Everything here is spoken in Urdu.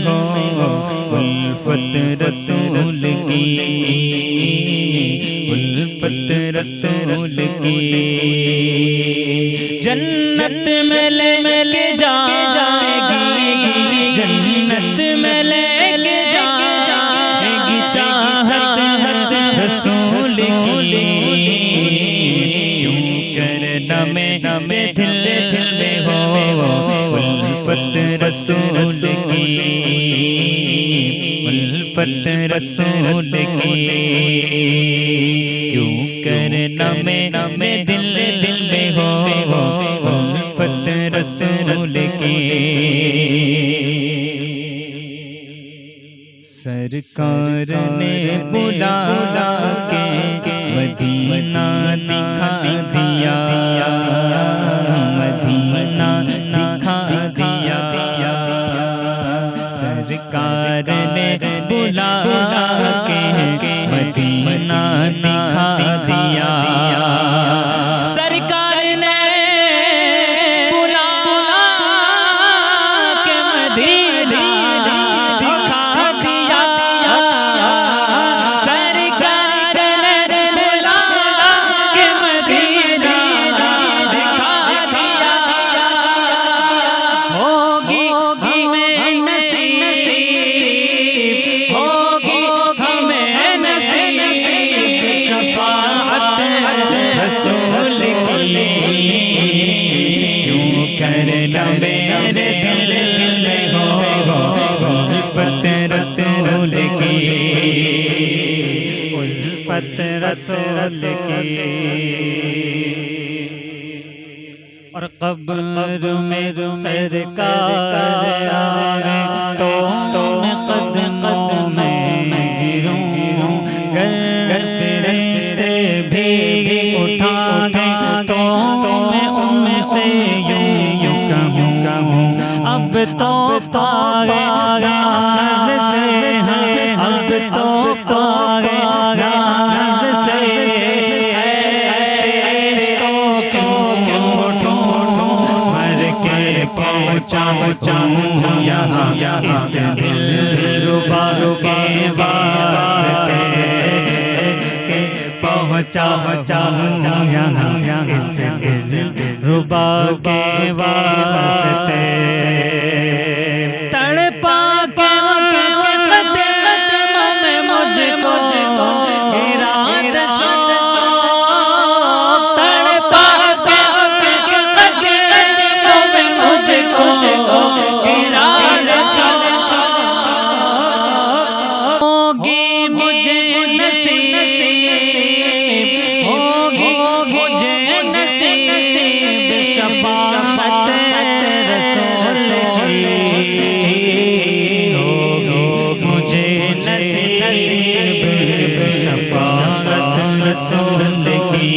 ہو الفت رسول کی، الفت رسول کی، جنت میں لے کے جائے گی، جنت میں لے کے جائے گی چاہت رسول کی، کیوں کرنا میں دل میں ہو الفت رسول کی، الفت رسول کی، کیوں کرنا میں دل میں ہو الفت رسول کی۔ سرکار نے بلا کے مدینہ دکھا دیا، مدینہ دکھا دیا، سرکار نے بلا کے مدینہ دکھا دیا، سرکار نے بلا کے مدینہ دکھا دیا، سرکار نے بلا کے مدینہ دکھا دیا، ہوگی ہمیں نصیب، ہوگی ہمیں نصیب شفاعت رسول کی، کیوں کرنا میرے دل میں ہو الفت رسول کی، الفت رسول کی۔ اور قبر میں سرکار آئے تو میں قدموں میں گروں، گر فرشتے بھی اٹھا گئے تو میں ان سے یوں کہوں، اب تو پائے راز سے ہیں، اب تو پائے راز سے پہنچاؤں یہاں اس دلربا کے واسطے، پہنچاؤں یہاں اس دلربا کے واسطے، تڑپا کے قدموں میں مجھ کو ارادہ شفاعت رسول کی،